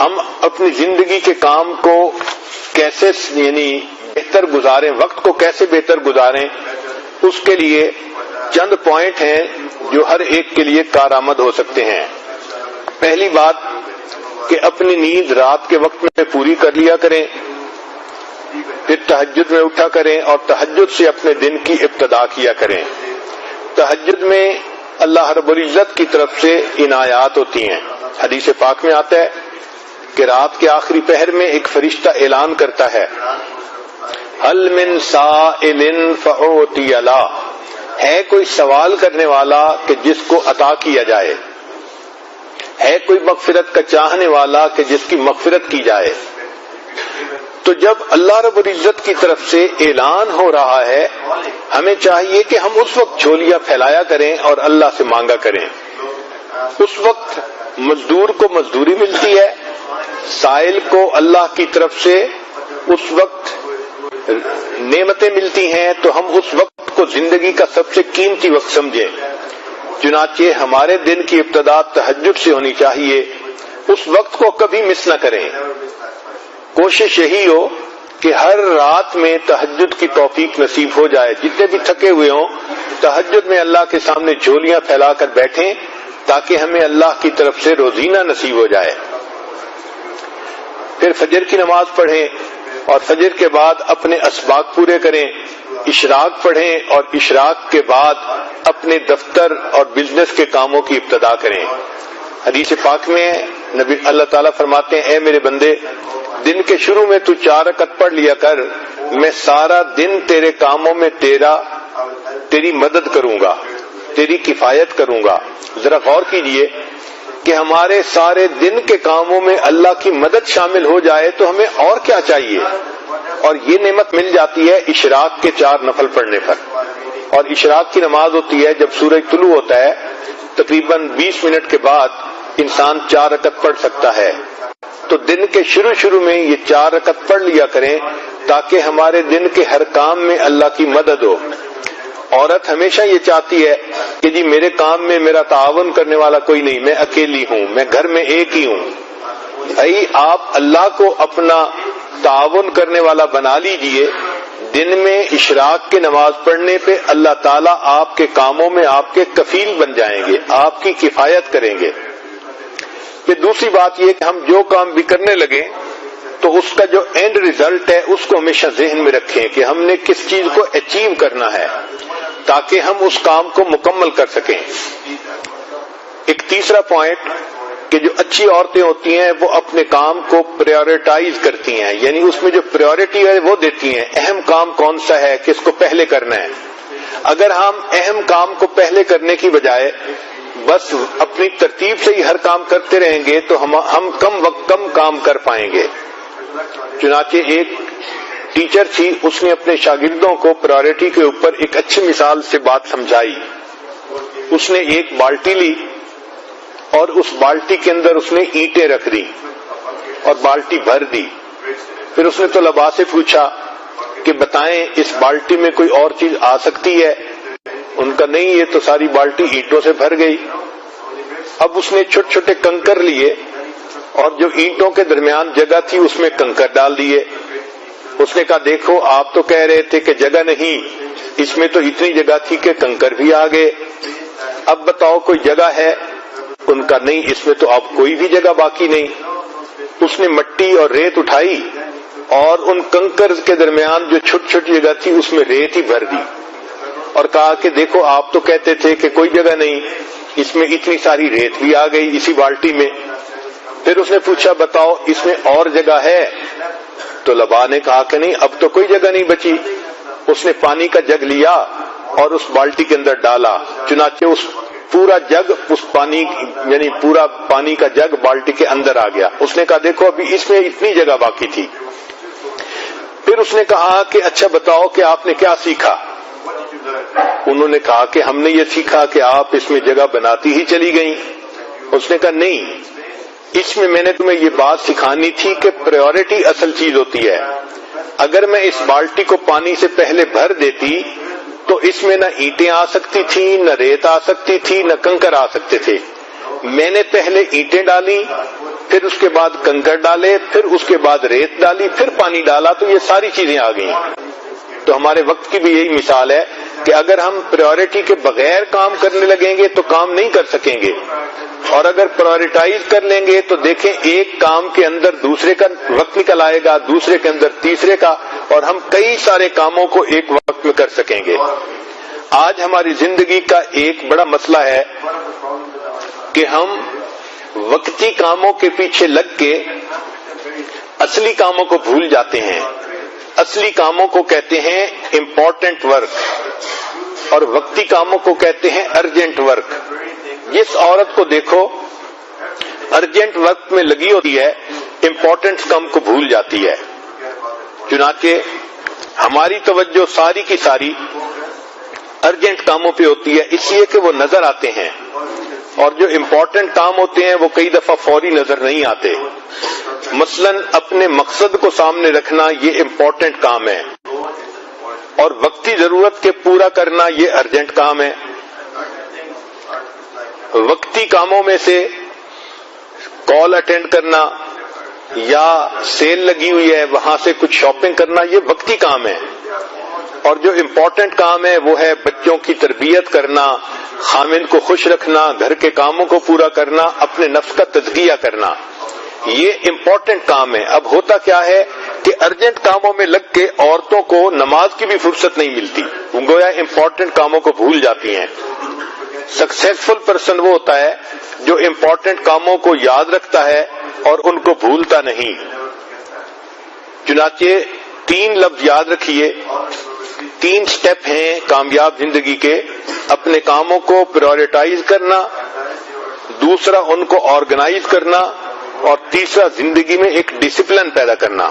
ہم اپنی زندگی کے کام کو کیسے بہتر گزاریں، وقت کو کیسے بہتر گزاریں، اس کے لیے چند پوائنٹ ہیں جو ہر ایک کے لیے کارآمد ہو سکتے ہیں۔ پہلی بات کہ اپنی نیند رات کے وقت میں پوری کر لیا کریں، پھر تہجد میں اٹھا کریں اور تہجد سے اپنے دن کی ابتدا کیا کریں۔ تہجد میں اللہ رب العزت کی طرف سے عنایات ہوتی ہیں۔ حدیث پاک میں آتا ہے کہ رات کے آخری پہر میں ایک فرشتہ اعلان کرتا ہے، هل من سائل فأعطی له، ہے کوئی سوال کرنے والا کہ جس کو عطا کیا جائے، ہے کوئی مغفرت کا چاہنے والا کہ جس کی مغفرت کی جائے۔ تو جب اللہ رب العزت کی طرف سے اعلان ہو رہا ہے، ہمیں چاہیے کہ ہم اس وقت جھولیاں پھیلایا کریں اور اللہ سے مانگا کریں۔ اس وقت مزدور کو مزدوری ملتی ہے، سائل کو اللہ کی طرف سے اس وقت نعمتیں ملتی ہیں، تو ہم اس وقت کو زندگی کا سب سے قیمتی وقت سمجھیں۔ چنانچہ ہمارے دن کی ابتدا تہجد سے ہونی چاہیے، اس وقت کو کبھی مس نہ کریں۔ کوشش یہی ہو کہ ہر رات میں تہجد کی توفیق نصیب ہو جائے، جتنے بھی تھکے ہوئے ہوں تہجد میں اللہ کے سامنے جھولیاں پھیلا کر بیٹھیں تاکہ ہمیں اللہ کی طرف سے روزینہ نصیب ہو جائے۔ پھر فجر کی نماز پڑھیں اور فجر کے بعد اپنے اسباق پورے کریں، اشراق پڑھیں اور اشراق کے بعد اپنے دفتر اور بزنس کے کاموں کی ابتدا کریں۔ حدیث پاک میں نبی اللہ تعالیٰ فرماتے ہیں، اے میرے بندے، دن کے شروع میں تو 4 رکعت پڑھ لیا کر، میں سارا دن تیرے کاموں میں تیری مدد کروں گا، تیری کفایت کروں گا۔ ذرا غور کیجئے کہ ہمارے سارے دن کے کاموں میں اللہ کی مدد شامل ہو جائے تو ہمیں اور کیا چاہیے، اور یہ نعمت مل جاتی ہے اشراق کے 4 نفل پڑھنے پر۔ اور اشراق کی نماز ہوتی ہے جب سورج طلوع ہوتا ہے، تقریباً 20 منٹ کے بعد انسان 4 رکعت پڑھ سکتا ہے۔ تو دن کے شروع میں یہ 4 رکعت پڑھ لیا کریں تاکہ ہمارے دن کے ہر کام میں اللہ کی مدد ہو۔ عورت ہمیشہ یہ چاہتی ہے کہ جی میرے کام میں میرا تعاون کرنے والا کوئی نہیں، میں اکیلی ہوں، میں گھر میں ایک ہی ہوں۔ بھائی آپ اللہ کو اپنا تعاون کرنے والا بنا لیجئے، دن میں اشراق کی نماز پڑھنے پہ اللہ تعالیٰ آپ کے کاموں میں آپ کے کفیل بن جائیں گے، آپ کی کفایت کریں گے۔ پھر دوسری بات یہ کہ ہم جو کام بھی کرنے لگیں تو اس کا جو اینڈ ریزلٹ ہے اس کو ہمیشہ ذہن میں رکھیں کہ ہم نے کس چیز کو اچیو کرنا ہے تاکہ ہم اس کام کو مکمل کر سکیں۔ ایک تیسرا پوائنٹ کہ جو اچھی عورتیں ہوتی ہیں وہ اپنے کام کو پریورٹائز کرتی ہیں، یعنی اس میں جو پریورٹی ہے وہ دیتی ہیں، اہم کام کون سا ہے، کس کو پہلے کرنا ہے۔ اگر ہم اہم کام کو پہلے کرنے کی بجائے بس اپنی ترتیب سے ہی ہر کام کرتے رہیں گے تو ہم کم کام کر پائیں گے۔ چنانچہ ایک ٹیچر تھی، اس نے اپنے شاگردوں کو پرائورٹی کے اوپر ایک اچھی مثال سے بات سمجھائی۔ اس نے ایک بالٹی لی اور اس بالٹی کے اندر اس نے اینٹیں رکھ دی اور بالٹی بھر دی۔ پھر اس نے طلباء سے پوچھا کہ بتائیں اس بالٹی میں کوئی اور چیز آ سکتی ہے؟ ان کا نہیں، یہ تو ساری بالٹی اینٹوں سے بھر گئی۔ اب اس نے چھوٹے چھوٹے کنکر لیے اور جو اینٹوں کے درمیان جگہ تھی اس میں کنکر ڈال دیے۔ اس نے کہا دیکھو آپ تو کہہ رہے تھے کہ جگہ نہیں، اس میں تو اتنی جگہ تھی کہ کنکر بھی آ گئے، اب بتاؤ کوئی جگہ ہے؟ ان کا نہیں، اس میں تو اب کوئی بھی جگہ باقی نہیں۔ اس نے مٹی اور ریت اٹھائی اور ان کنکر کے درمیان جو چھوٹی چھوٹی جگہ تھی اس میں ریت ہی بھر دی اور کہا کہ دیکھو آپ تو کہتے تھے کہ کوئی جگہ نہیں، اس میں اتنی ساری ریت بھی آ گئی اسی بالٹی میں۔ پھر اس نے پوچھا بتاؤ اس میں اور جگہ ہے؟ تو طلباء نے کہا کہ نہیں، اب تو کوئی جگہ نہیں بچی۔ اس نے پانی کا جگ لیا اور اس بالٹی کے اندر ڈالا، چنانچہ اس پورا جگ اس پانی یعنی پورا پانی کا جگ بالٹی کے اندر آ گیا۔ اس نے کہا دیکھو ابھی اس میں اتنی جگہ باقی تھی۔ پھر اس نے کہا کہ اچھا بتاؤ کہ آپ نے کیا سیکھا؟ انہوں نے کہا کہ ہم نے یہ سیکھا کہ آپ اس میں جگہ بناتی ہی چلی گئیں۔ اس نے کہا نہیں، اس میں نے تمہیں یہ بات سکھانی تھی کہ پریورٹی اصل چیز ہوتی ہے۔ اگر میں اس بالٹی کو پانی سے پہلے بھر دیتی تو اس میں نہ اینٹیں آ سکتی تھیں، نہ ریت آ سکتی تھی، نہ کنکر آ سکتے تھے۔ میں نے پہلے اینٹیں ڈالی، پھر اس کے بعد کنکر ڈالے، پھر اس کے بعد ریت ڈالی، پھر پانی ڈالا، تو یہ ساری چیزیں آ گئیں۔ تو ہمارے وقت کی بھی یہی مثال ہے کہ اگر ہم پریورٹی کے بغیر کام کرنے لگیں گے تو کام نہیں کر سکیں گے، اور اگر پرائورٹائز کر لیں گے تو دیکھیں ایک کام کے اندر دوسرے کا وقت نکل آئے گا، دوسرے کے اندر تیسرے کا، اور ہم کئی سارے کاموں کو ایک وقت میں کر سکیں گے۔ آج ہماری زندگی کا ایک بڑا مسئلہ ہے کہ ہم وقتی کاموں کے پیچھے لگ کے اصلی کاموں کو بھول جاتے ہیں۔ اصلی کاموں کو کہتے ہیں امپورٹنٹ ورک، اور وقتی کاموں کو کہتے ہیں ارجنٹ ورک۔ جس عورت کو دیکھو ارجنٹ وقت میں لگی ہوتی ہے، امپورٹنٹ کام کو بھول جاتی ہے۔ چنانچہ ہماری توجہ ساری کی ساری ارجنٹ کاموں پہ ہوتی ہے، اس لیے کہ وہ نظر آتے ہیں، اور جو امپورٹنٹ کام ہوتے ہیں وہ کئی دفعہ فوری نظر نہیں آتے۔ مثلاً اپنے مقصد کو سامنے رکھنا یہ امپورٹنٹ کام ہے، اور وقتی ضرورت کے پورا کرنا یہ ارجنٹ کام ہے۔ وقتی کاموں میں سے کال اٹینڈ کرنا یا سیل لگی ہوئی ہے وہاں سے کچھ شاپنگ کرنا یہ وقتی کام ہے، اور جو امپورٹنٹ کام ہے وہ ہے بچوں کی تربیت کرنا، خاوند کو خوش رکھنا، گھر کے کاموں کو پورا کرنا، اپنے نفس کا تزکیہ کرنا، یہ امپورٹنٹ کام ہے۔ اب ہوتا کیا ہے کہ ارجنٹ کاموں میں لگ کے عورتوں کو نماز کی بھی فرصت نہیں ملتی، گویا امپورٹنٹ کاموں کو بھول جاتی ہیں۔ سکسیسفل پرسن وہ ہوتا ہے جو امپورٹنٹ کاموں کو یاد رکھتا ہے اور ان کو بھولتا نہیں۔ چنانچہ 3 لفظ یاد رکھیے، 3 سٹیپ ہیں کامیاب زندگی کے: اپنے کاموں کو پرائورٹائز کرنا، دوسرا ان کو آرگنائز کرنا، اور تیسرا زندگی میں ایک ڈسپلن پیدا کرنا۔